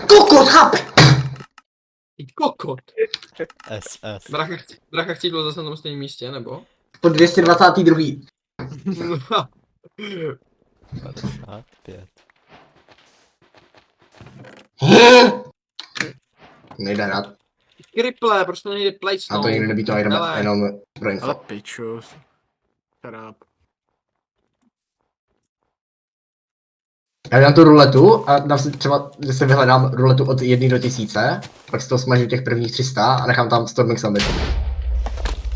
Kokot, chápe! Ty kokot. SS. Dracha chcípl zase na tom stejném místě, nebo? Po 222. 55. Nejde rád. Kriple, proč to nejde A placenout? to nikdy nebýt to Hele. jenom pro info. Ale piču. Shut up. Já dám tu ruletu a dám si třeba, že si vyhledám ruletu od 1 do 1000, pak si to smažím těch prvních 300 a nechám tam Storming Summit.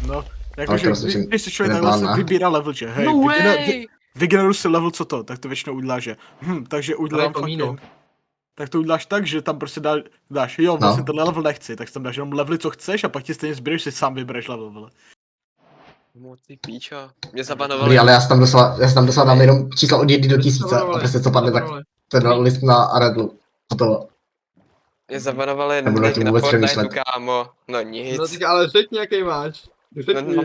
No, Ale jakože, to rozliším když si člověk ten takhle plán, se ne? vybírá level, že hej, No vygeneruj si level co to, tak to většinou udělá, že takže udělám to míno. fucking, tak to uděláš tak, že tam prostě dáš, jo, vlastně tenhle level nechci, tak tam dáš jenom levely, co chceš a pak ti stejně zběreš, si sám vybereš level, vole. Moci píčo. Mě Dobrý, zabanovali. ale já si tam doslova dám jenom čísla od 1 do 1000 a prostě co padne, tak ten list na Aredlu. Hotovo. Mě zabanovali Nebudu nad tím na vůbec Fortniteu, přemýšlet. kámo. No nic. No tak ale řekni, jaký máš. No, Řekni.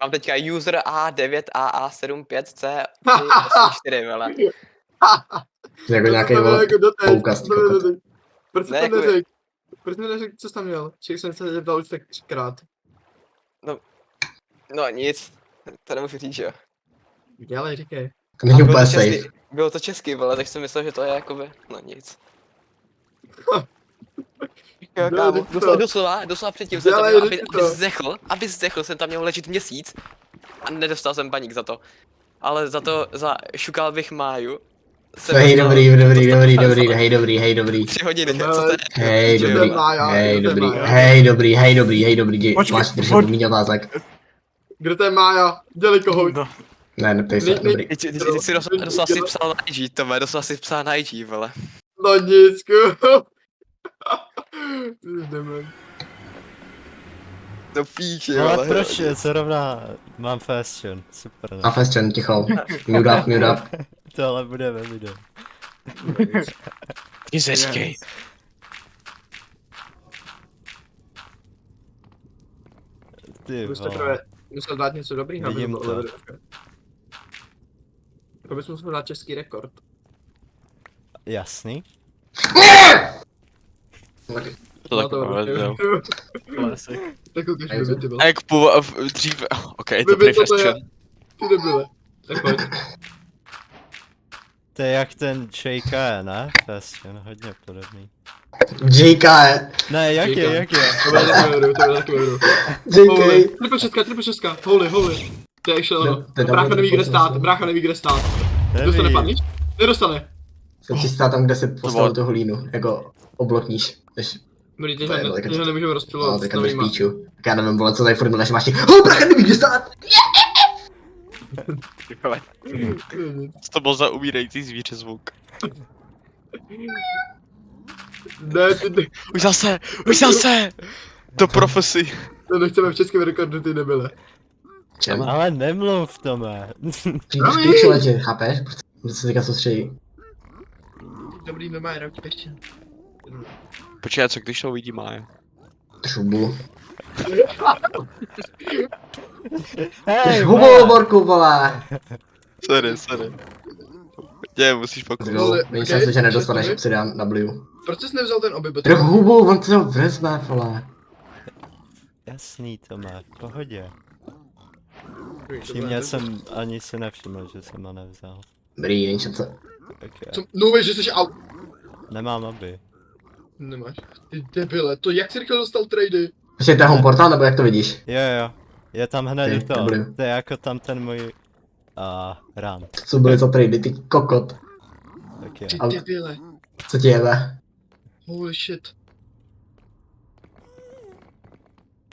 mám teďka user A9AA75C384, vele. Jako To nějaký jsem vole jako doteď, poukaz, to ty jsem kokot. doteď. Proč jsi Ne, to jako- neřekl? Proč jsi neřekl, co jsi tam měl? Ček jsem se zeptal už tak 3krát. No nic. To nemůžu říct, že jo. Dělej, říkej. To není A bylo úplně to safe. česky, bylo to česky, vole, tak jsem myslel, že to je jakoby, no nic. Jo, No, kámo, tak to. doslova předtím jsem tam Dělej, měl, jdi aby zdechl, jsem tam měl ležet měsíc a nedostal jsem baník za to. Ale za šukal bych máju. jsem Hej, dostal- dobrý, dostal hej, dobrý. 3 hodiny, No, co to je? Hej, Že dobrý, to má, já, hej, že to dobrý, má, já. hej, dobrý, děj, Počkej, máš držet pojď. míň otázek. Kde to je Mája? Dělej kohout. No, Ne, neptej se, Ne- dobrý. Ty si doslova si psal na IG, Tome, doslova si psal na IG, vole. No nic, jdeme. To píče, Ale vole. proč je zrovna mám fashion, super. A Ne? Festchen, ticho. Mute up. To ale bude ve videu. Ježiškej. Ty Bys vole. teprve musel dát něco dobrýho, aby Vidím to bylo to. dobré. To bys musel dát český rekord. Jasný? To tak povedl. Klasik. Tak ukáž, A je by to? ty byl. A jak dříve, ok, to Vybil prý to je. fashion. Ty debile. Tak pojď. To je jak ten JK, ne? Fashion, hodně podobný. JK je. Ne, jak je, jak je? To bude taky dobrý, to bude taky dobrý. Holy. JK. Triple šestka. Holy. To je ještě ono. To je Brácha dobrý, neví, kde to stát, jsem- brácha neví, kde stát. Neví. Dostane padnič? Nedostane. Jsem čistá tam, kde si postavil bylo- tu hlínu, jako oblokníš. Než, Dobrý, To je teď teďka- ho nemůžeme no, rozpilovat s teďka bez novýma. píču. Tak já nevím, vole, co tady furt máš máš. Bracha neví, kde stát! Co to byl za umírající zvíře zvuk? Ne, ty Už zase! Do profesí. to nechceme v českém rekordu, ty debile. Čem? Ale nemluv, Tome. Přijdeš píču, leže, chápeš? Protože se teďka soustředí. Dobrý, normálně, rok ještě. Počkej, co když to uvidí Mája? Šubu. Hej, Hubo, Borku, vole! Sorry. Ne, musíš pak. Není šance, že nedostaneš obsidian W. Proč jsi nevzal ten obyt? Trh hubu, on to vezme, vole. Jasný, Tome, v pohodě. Všimně jsem, ani si nevšiml, že jsem ho nevzal. Dobrý, není šance. Okay. No víš, že jsi out. Nemám aby. Nemáš. Ty debile, to jak jsi rychle dostal trady? Ještě to je home portal, nebo jak to vidíš? Jo, je tam hned Ty, to. dobrý. To je jako tam ten můj... run. Co byly za trady, ty kokot? Tak je. Ty Ale- debile. Co ti jebe? Holy shit.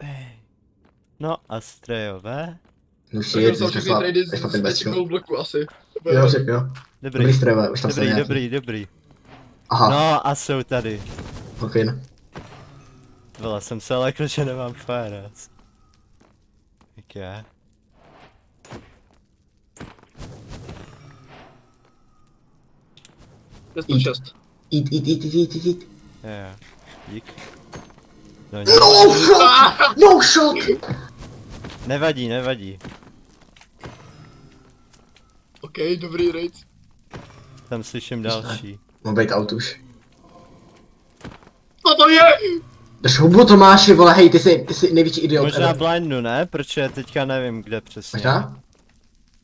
Bej. No a strojové? No Tak shit, dostal jsi všechny trady jsi fakt bez z čeho. bloku asi. Jo, řekl jo. Dobrý. Dobrý strojové, už tam jsou nějaký. Dobrý. Aha, No a jsou tady. ok. No. Vole, jsem se lekl, že nemám firec. Tak je. To je 106. Eat. Jo. Dík. No, No shot! No shot! nevadí. OK, dobrý raid. Tam slyším další. Mám být out už. je! Drž hubu Tomáši, vole, hej, ty jsi největší idiot. Možná ever. blindu, ne? Protože teďka nevím, kde přesně. Možná?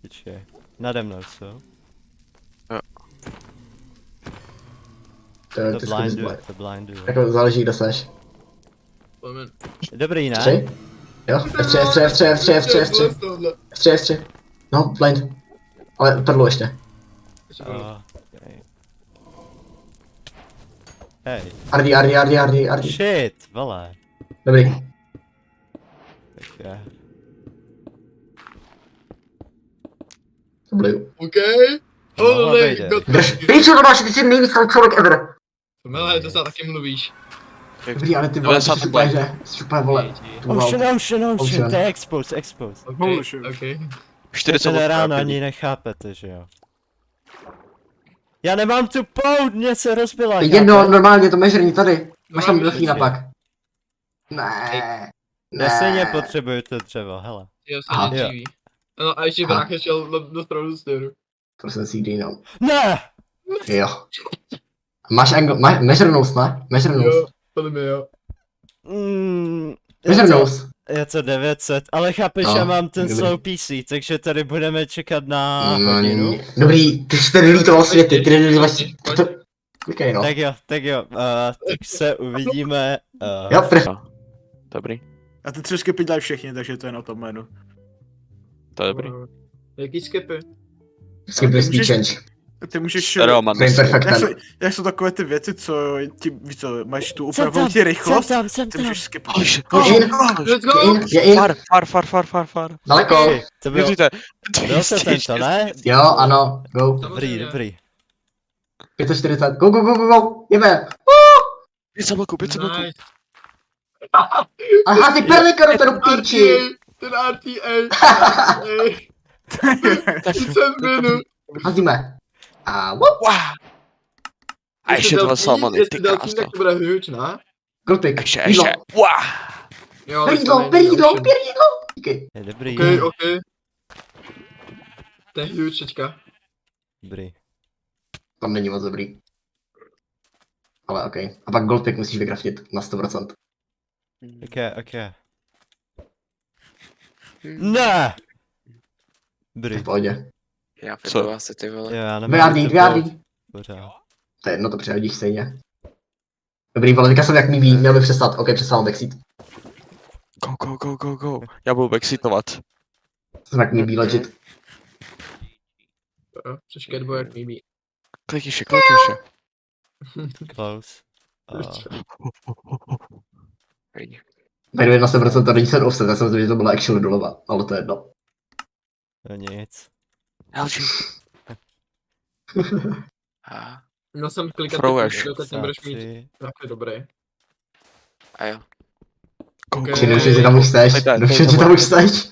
Počkej. Nade mnou jsou. To To ty zkusit blinduje, blind. to blinduje. Jako záleží, kde seš. Moment. Dobrý, ne? 3? Jo, F3. No, blind. Ale perlu ještě. Okay. Hej. Ardi. Shit, vole. Dobrý. Tak je. Dobrý. OK. Mohla Holy, být, god. Drž, pičo Tomáši, ty jsi nejvíc člověk ever. Mele, to se taky mluvíš. Dobrý, ale ty vole, ty 90 jsi úplně, že? Jsi úplně, vole. Ocean, Ocean. to je expose. Holy shit. OK. 40 Ten ráno ani nechápete, že jo? Já nemám tu pout, mě se rozbila, Jedno, chápeš? normálně to mežerní tady. Máš tam Normálně delfína mežerní. pak. Ne. Já stejně potřebuju to dřevo, hele. Jo, Aha. se živí. No a ještě Aha. brácha šel do stranu stěru. To jsem si no. Ne! Jo. Máš mežernost, ne? Mežernost. Jo, podle mě jo. Mežernost. Je to 900, ale chápeš, No, já mám ten dobrý. slow PC, takže tady budeme čekat na No, hodinu. dobrý, ty jsi tady lítoval světy, ty nelítoval světy. Klikej, no. Tak jo, tak se uvidíme. Jo, prv. Dobrý, A ty 3 skipy dělají všichni, takže to je na tom jménu. to je dobrý. Jaký skipy? Skip the speech change. Ty můžeš... Roman. To je perfektní. Jak jsou takové ty věci, co ti, víš co, máš tu upravují ti rychlost, jsem ty tam. můžeš skipovat. Je in, Let's je go! in, je in. Far. Daleko. To byl, Věříte? byl to tento, ne? Jo, ano, go. Dobrý. 540, go. Jebe. 5 bloků. Nice. Aha, ty perlika do toho píči. Ten RTA. Ty jsem minut. Hazíme. A whoop. Wow. A ještě dva salmony, ty Jestli delfín, krásto. tak to bude huge, ne? Glupik. Ještě. Jo, Wow. ale to není Perídlo. ocean. Díky. Je dobrý. OK. To je huge teďka. Dobrý. Tam není moc dobrý. Ale ok. A pak goldpick musíš vykraftit na 100%. Ok. Ne! Dobrý. V pohodě. Já Co? vybudu asi ty vole. Jo, já nemám Vyjádný, tu vyjádný. pout. Pořád. To je jedno, to přehodíš stejně. Dobrý, vole, teďka jsem jak mý ví, měl by přestat. Ok, přestal backseat. Go. Já budu backseatovat. Jsem jak mý ví legit. Přečkat bo jak mý. Klikni še. Close. Vidí. Jmenuji na 100% to není ten offset, já jsem myslel, že to byla actually doleva, ale to je jedno. No nic. LG. A, Měl jsem klikat Throweš. ty tak nebudeš mít. 53. Tak je dobrý. a jo. Ok. Či doufám, že tam už seš, doufám, že tam už seš.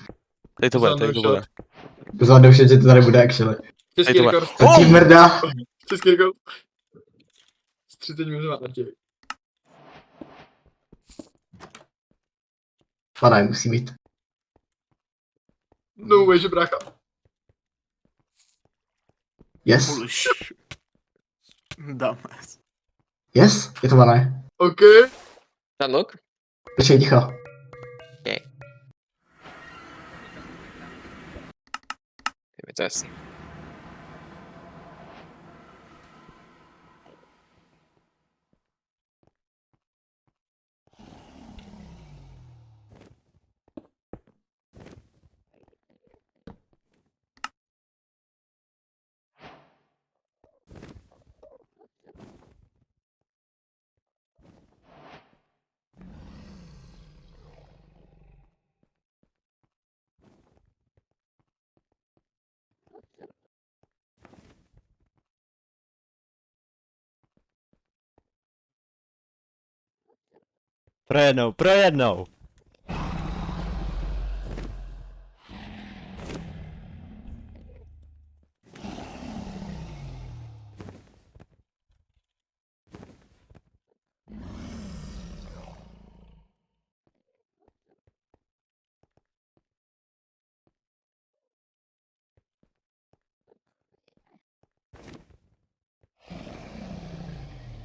Tady to bude. Doufám, že to tady bude actually. Český Hej, to rekord. To ti mrdá. Český rekord. Z 30 minut na tě. Panaj, musí být. No way, že brácha. Yes, Holy shit. Dáme. yes, je to panaj. OK. Unlock? Počkej, ticho. Je mi to jasný. Pro jednou.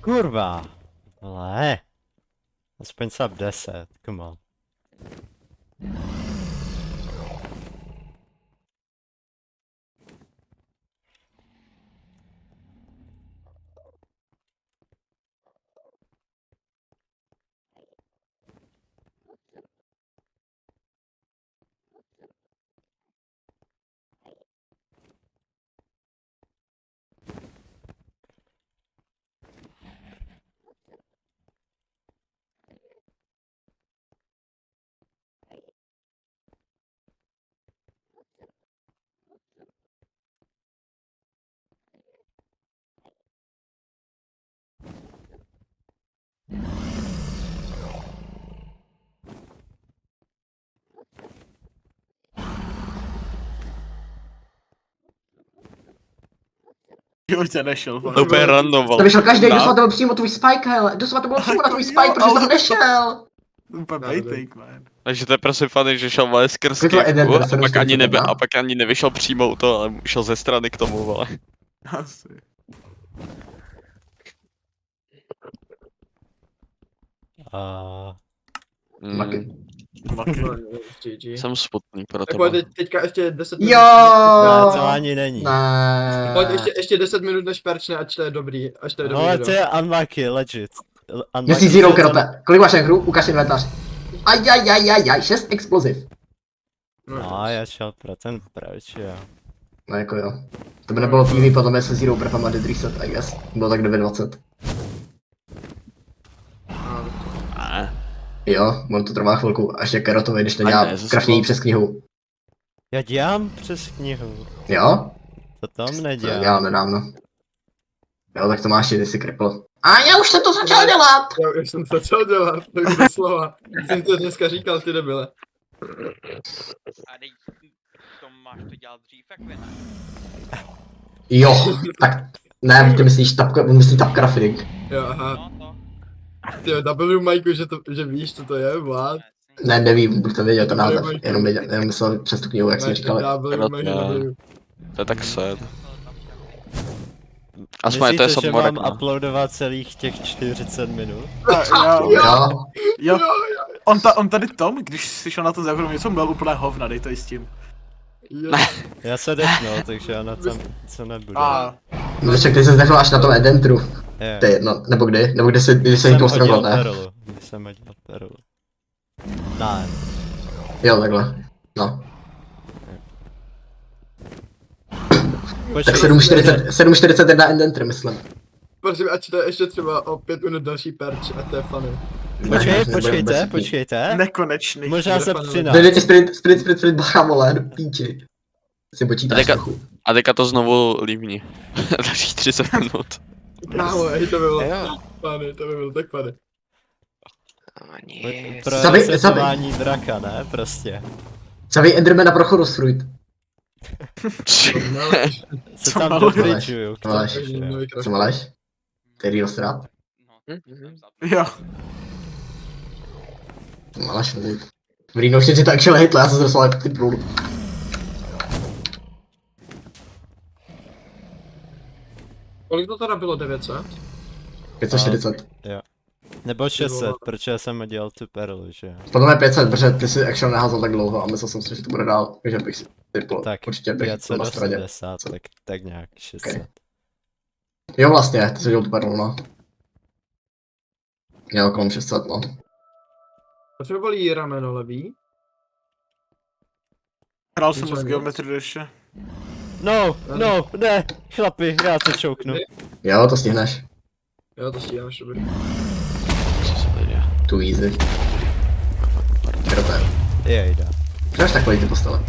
Kurva. Ale. Aspoň sub 10, come on. Jo, tě nešel, fakt. To úplně random, To vyšel každý, Na- doslova to byl přímo tvůj spike, hele. Doslova to bylo přímo na tvůj spike, Jo, protože ale- jsem nešel. Úplně baiting, man. Takže to je prostě fany, že šel vole skrz Je to jeden, kivku, ten a pak ani 741. a pak ani nevyšel přímo u toho, ale šel ze strany k tomu, vole. Asi. A Maky. Maky. No, GG. Jsem smutný pro Tak tebe. pojď teďka ještě 10 minut. Jo! to ani není. Ne. Pojď ještě 10 minut než perčne, ať to je dobrý, až to je dobrý. Ale to video. je unlucky, legit. Měsíc zero krope. Kolik máš hru? Ukaž inventář. Ajajajajaj, 6 exploziv. No, já šel pro ten proč, jo. No jako jo. To by nebylo PV podle mě se zero prepama did reset, I guess. Bylo tak 920. Ne. Jo, on to trvá chvilku, až je karotový, když A nedělá ne, zase kraftění bylo- přes knihu. Já dělám přes knihu. Jo? To tam To nedělám. dělám nedávno. Jo, tak to máš, ty jsi kripl. A já už jsem to začal dělat! Já už jsem to začal dělat, tak doslova. Jsem to dneska říkal, ty debile. A dej, to máš to dělat dřív, jak vy ne? Jo, tak ne, ty myslíš tap crafting. Jo, aha. No to. Ty W Majku, že víš, co to je, Vlad. Ne, nevím, buď to věděl ten název, jenom myslel přes tu knihu, jak jsme říkali. W Majku, To je tak sad. Aspoň to je Myslíte, že submorek, mám no. uploadovat celých těch 40 minut? Jo, Jo, on tady Tom, když si šel na to závěru něco, byl úplně hovna, dej to i s tím. Já se defnul, takže já na tom co nebudu. A no však ty se zdechl až na tom Edentru. Je. To je jedno, nebo kdy? Nebo kdy se Když hitnul jsem hodil Stronghold, ne? perlu. Když jsem hodil perlu. Ne. Jo, takhle. No. Tak Počkej, 7.41 Endenter, myslím. Prosím, ať to je ještě třeba o 5 minut další perč, a to je funny. počkejte. nekonečný. Možná se Bude přidá. Dojde ti sprint, bacha vole, do píči. Si počítáš Teďka- trochu. A teďka to znovu líbní. Dalších 30 minut. Kámo, to by bylo Jo. funny, to by bylo tak funny. Pro Zabij- resetování draka, ne? Prostě. Zavij Endermana pro Chorusfruit. No, Se Co tam maluješ? dobridžuju. Co máš? Co máš? Který rozsrát? No, Jo, Co máš? V Rino všichni tak šel hitl, já jsem zrosl jak ty průl. Kolik to teda bylo, 900? 540. Nebo 600, protože jsem dělal tu perlu, že jo. Podle mě 500, protože ty si action neházel tak dlouho a myslel jsem si, že to bude dál, takže bych si typl. Tak Určitě bych byl na straně. 580, tak nějak 600. Jo vlastně, ty jsi dělal tu perlu, no. Jo, kolem 600, no. Proč by bolí rameno levý? hrál jsem z geometry ještě. No, ne, chlapi, já to čouknu. Jo, to stihneš. Jo, to stíháš, dobrý. Co se tady děje? Too easy. Krope. Jejda. Proč takový ty postele?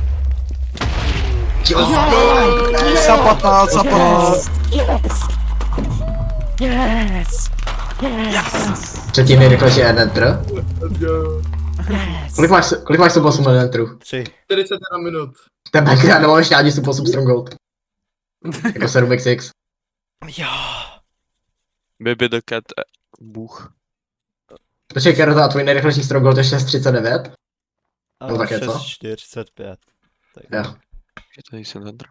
Za 15, za 15. Třetí nejrychlejší Endenter. Let's go. Kolik máš subosum Endenterů? 3. 41 minut. Tebe, já nemám ještě ani subosum Stronghold. Jako 7x6. Jo. Baby the cat, bůh. Počkej, Karota, a tvůj nejrychlejší Stronghold je 639? No tak je co? 645. Tak. Jo. Je to nejsem tendr.